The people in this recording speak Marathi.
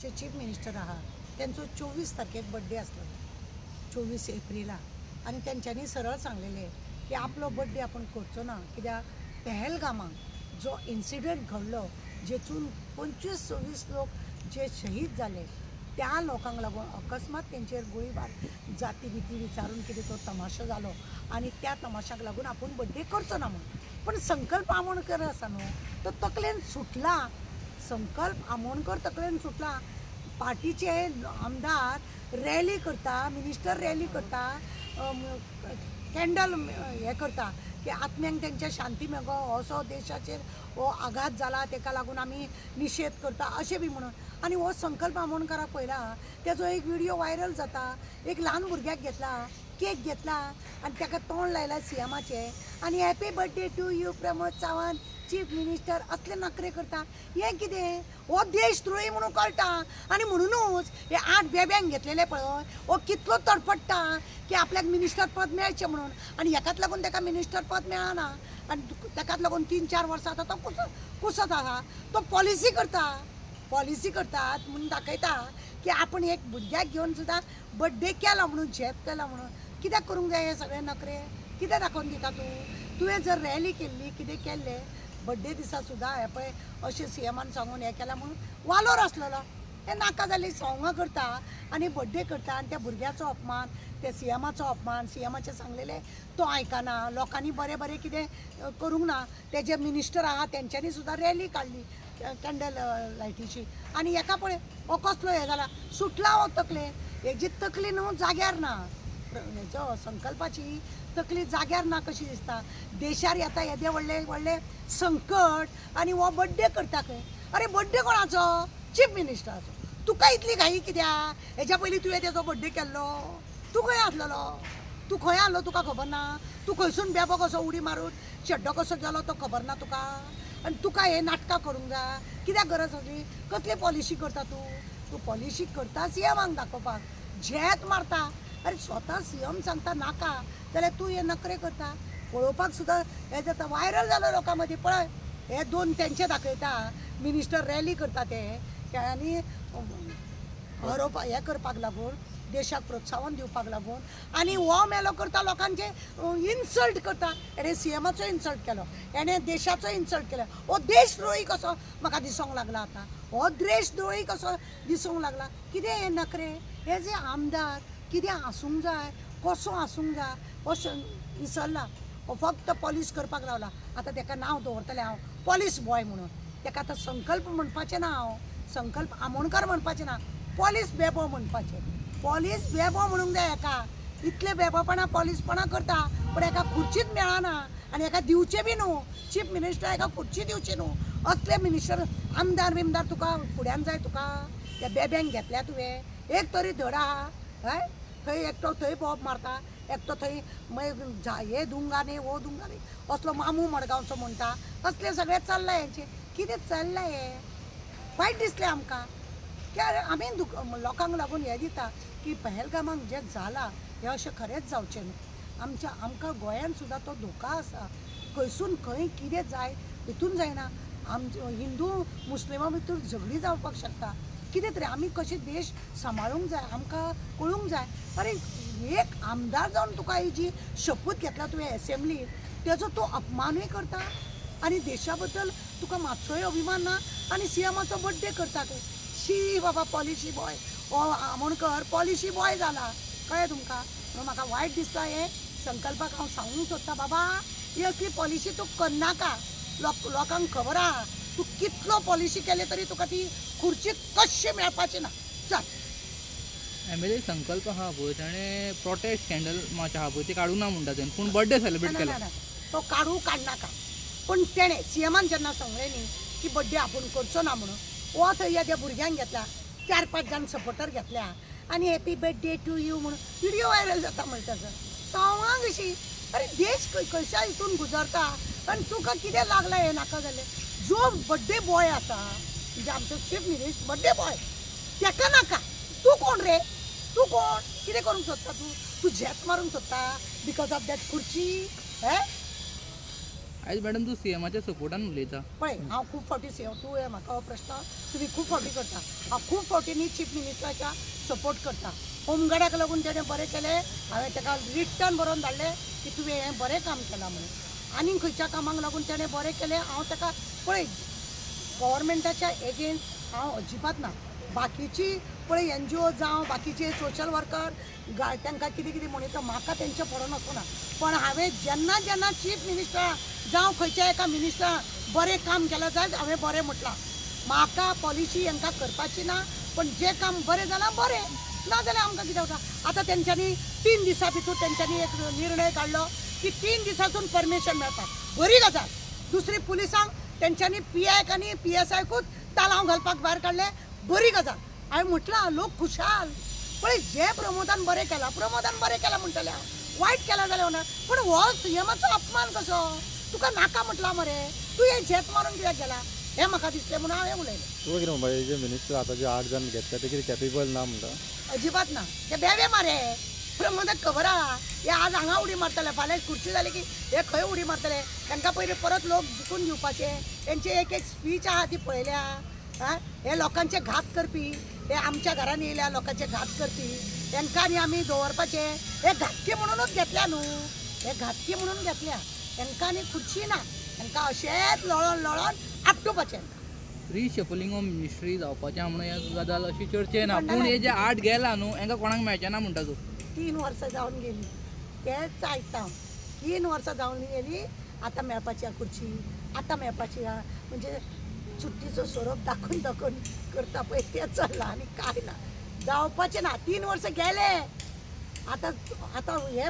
चीफ मिनिस्टर आहा त्यांचो 24 तारखेक बर्थडे आसलो 24 एप्रिला आणि त्यांच्यानी सरळ सांगलेले की आपलो बर्थडे आपण करचो ना कित्याक पहलगामाक जो इन्सिडंट घडलो जेतून 25-26 लोक जे शहीद झाले त्या लोकांक लागून अकस्मात तेंचेर गोळीबार जाती भीती विचारून कितें तो तमाशा जालो आणि त्या तमाशाक लागून आपण बर्थडे करचो ना म्हणून पण संकल्प आमोणकर आसा न्हू तो तकलेन सुटला संकल्प आमोणकर तकलेन सुटला पार्टीचे आमदार रॅली करता मिनिस्टर रॅली करता कॅन्डल हे करता की आत्म्यांक तेंच्या शांती मेळो असो देशाचेर हो आघात जाला तेका लागून आमी निशेध करता अशें बी म्हणून आनी हो संकल्प आमोणकराक पळयला तेजो एक व्हिडिओ व्हायरल जाता एक ल्हान भुरग्याक घेतला केक घेतला आनी ताका तोंड लायला सीएमाचे आनी happy birthday to you Pramod Sawant chief minister असले नखरे करता हे कितें हो देशद्रोही म्हणून कळटा आनी म्हणूनच हे 8 बेब्यांक घेतलेले पळय हो कितलो तडफडटा की आपल्याक मिनिस्टर पद मेळचें म्हणून आनी हेकाच लागून ताका मिनिस्टर पद मेळना आनी ताकाच लागून 3-4 वर्सां आतां तो कुसत आसा तो पॉलिसी करतात म्हणून दाखयता की आपण एक भुरग्याक घेवन सुद्दां बर्थडे केलो म्हणून झेप केला म्हणून कित्याक करूंक जाय हे सगळे नखरे कित्याक दाखोवन दिता तुवें जर रॅली केल्ली कितें केल्लें बर्थडे दिसा सुद्दां हे पळय अशें सीएमान सांगून हें केलां म्हणून वालोर आसलेलो हे नाका जाल्ली सोंगां करता आनी बर्थडे करता आनी त्या भुरग्याचो अपमान त्या सीएमाचो अपमान सीएमाचें सांगलेलें तो आयकना लोकांनी बरें बरें कितें करूंक ना ते जे मिनिस्टर आहा तेंच्यांनी सुद्दां रॅली काडली कॅन्डल लायटीची आनी हेका पळय हो कसलो हे जाला सुटला हो तकले हेजी तकली न्हू जाग्यार ना हेचो संकल्पाची तकली जाग्यार ना कशी दिसता देशार येता येदे व्हडले व्हडले संकट आनी हो बर्थडे करता खंय अरे बर्थडे कोणाचो चीफ मिनिस्टराचो तुका इतली घाई कित्याक हेच्या पयलीं तुवें तेजो बर्थडे केल्लो तूं खंय आसलेलो तूं खंय आहलो तुका खबर ना तूं खंयसून बेबो कसो उडी मारून शेड्डो कसो गेलो तो खबर ना तुका आनी तुका हे नाटकां करूंक जाय कित्याक गरज आसली कसली पॉलिसी करता तूं पॉलिसी करता सीएमाक दाखोवपाक झेत मारता अरे स्वता सीएम सांगता नाका जाल्यार तूं हे नखरे करता पळोवपाक सुद्दां हे जाता व्हायरल जालो लोकां मदीं पळय हे 2 तेंचे दाखयता मिनिस्टर रॅली करता ते आनी हरोवपाक हे करपाक लागून देशाक प्रोत्साहन दिवपाक लागून आनी हो मेलो करता लोकांचे इन्सल्ट करता हेणे सीएमाचो इन्सल्ट केलो हेणे देशाचो इन्सल्ट केलो हो देशद्रोही कसो म्हाका दिसूंक लागला आतां हो देशद्रोही कसो दिसूंक लागला कितें हे नखरे हे जे आमदार कितें आसूंक जाय कसो आसूंक जाय हो विसरला हो फक्त पॉलीस करपाक लावला आतां ताका नांव दवरतलें हांव पॉलीस बॉय म्हणून ताका आतां संकल्प म्हणपाचें ना हांव संकल्प आमोणकार म्हणपाचें ना पॉलीस बेबो म्हणपाचें पॉलीस बेबो म्हणूंक जाय हेका इतले बेबोपणां पॉलीसपणां करता पूण हेका खुर्चीच मेळना आनी हेका दिवचें बी न्हू चीफ मिनिस्टर हेका खुर्ची दिवची न्हू असले मिनिस्टर आमदार बिमदार तुका फुड्यान जाय तुका त्या बेब्यांक घेतल्या तुवें एक तरी धड आहा हय थंय एकटो थंय बॉब मारता एकटो थंय हे दुंगा न्ही वो दुंगा न्ही असलो मामू मडगांवचो म्हणटा असले सगळे चल्लां हेंचे कितें चल्लां हे वायट दिसलें आमकां कित्याक आमी लोकांक लागून हे दिता की पहलगामाक जें जालां हें अशें खरेंच जावचें न्हू आमकां गोंयान सुद्दां तो धोका आसा खंयसून खंय कितें जाय हितून जायना हिंदू मुस्लिमां भितर झगडी जावपाक शकता कितें तरी आमी कशे देश सांबाळूंक जाय आमकां कळूंक जाय अरे एक आमदार जावन तुका ही जी शपथ घेतला तुवें एसेंब्लीन तेजो तूं अपमानूय करता आनी देशा बद्दल तुका मातसोय अभिमान ना आनी सीएमाचो बर्थडे करता खंय शी बाबा पॉलिसी बॉय हो आमोणकर पॉलिसी बॉय जाला कळ्ळें तुमकां म्हणून म्हाका वायट दिसता हे संकल्पाक हांव सांगूंक सोदता बाबा ही असली पॉलिसी तूं करनाका लोकांक खबर आहा तूं कितलो पॉलिसी केले तरी तुका ती खुर्ची कशी मेळपाची ना चल एमएलए संकल्प आहा पळय ताणें प्रोटेस्ट कॅन्डल मार्च आहा पळय ती काडूं ना म्हणटा तें पूण बर्थडे सेलिब्रेट केला तो काडनाका पूण तेणें सीएमान जेन्ना सांगलें न्ही की बर्थडे आपूण करचो ना म्हणून हो थंय त्या भुरग्यांक घेतला 4-5 जाण सपोर्टर घेतल्या आनी हॅपी बर्थडे टू यू म्हणून व्हिडिओ व्हायरल जाता म्हणटा सर सांगां कशी अरे देश खंयच्या हितून गुजरता आनी तुका कितें लागलां हें नाका जालें जो बर्थडे बॉय आसा म्हणजे आमचो चीफ मिनिस्टर बर्थडे बॉय ताका नाका तूं कोण रे तूं कोण कितें करूंक सोदता तूं झेत मारूंक सोदता बिकॉज ऑफ दॅट खुर्ची हे आयज मॅडम तूं सीएमाच्या सपोर्टान उलयता. पळय हांव खूब फावटी तूं हे म्हाका हो प्रश्न तुमी खूब फावटी करता. हांव खूब फावटींनी चीफ मिनिस्टराच्या सपोर्ट करता. होमगार्डाक लागून तेणें बरें केलें, हांवें ताका रिटर्न बरोवन धाडलें की तुवें हें बरें काम केलां म्हणून. आनीक खंयच्या कामाक लागून तेणें बरें केलें हांव ताका पळय गव्हर्मेंटाच्या एगेन्स्ट हांव अजिबात ना. बाकीची पळय NGO जावं बाकीचे सोशल वर्कर तांकां कितें कितें म्हणटा म्हाका तेंचे फुडो नसना. पण हांवें जेन्ना जेन्ना चीफ मिनिस्टर जावं खंयच्या एका मिनिस्टरान बरें काम केलें जायत हांवें बरें म्हटलां. म्हाका पॉलिसी हांकां करपाची ना, पण जें काम बरें जालां बरें, ना जाल्यार आमकां कितें जाता. आतां तेंच्यांनी 3 दिसां भितर तेंच्यांनी एक निर्णय काडलो की 3 दिसांतून परमिशन मेळटा. बरी गजाल. दुसरी पुलिसांक तेंच्यांनी PI आनी PSIकूच तालांव घालपाक भायर काडले. बरी गजाल. हांवें म्हटलां लोक खुशाल. पळय जें प्रमोदान बरें केलां म्हणटलें हांव. वायट केलां जाल्यार म्हणा, पूण हो सीएमाचो अपमान कसो? तुका नाका म्हटलां मरे, तूं हें झेत मारून कित्याक गेला हें म्हाका दिसलें म्हणून हांवें उलयलें. तुका कितें म्हणपा जे मिनिस्टर आतां जे 8 जाण घेतला ते कितें कॅपेबल ना म्हणटा? अजिबात ना. ते बेवे मारे. प्रमोदाक खबर आहा हे आज हांगा उडी मारतले, फाल्यां खुर्ची जाली की हे खंय उडी मारतले. तांकां पयलीं परत लोक जिखून दिवपाचे. तेंची एक एक स्पीच आहा ती पळयल्या. हे लोकांचे घात करपी, हे आमच्या घरान येयल्या लोकांचे घात करपी, तांकां आनी आमी दवरपाचे. हे घातकी म्हणूनच घेतल्या न्हू, हे घातकी म्हणून घेतल्या. तांकां आनी खुर्ची ना, तांकां अशेंच लळोन आपटोवपाचें. रिशफलिंग ऑफ मिनिस्ट्री जावपाचें म्हणून हें गजाल अशी चर्चे ना. पूण हे जे 8 गेला न्हू हांकां कोणाक मेळचें ना म्हणटा तूं. 3 वर्सां जावन गेली तेच आयकता हांव. 3 वर्सां जावन गेली. आतां मेळपाची आहा खुर्ची, आतां मेळपाची आहा. म्हणजे चुट्टीचो सोरोप दाखोवन करता पळय तें चल्लां आनी कांय ना. जावपाचें ना. 3 वर्सां गेले. आतां हे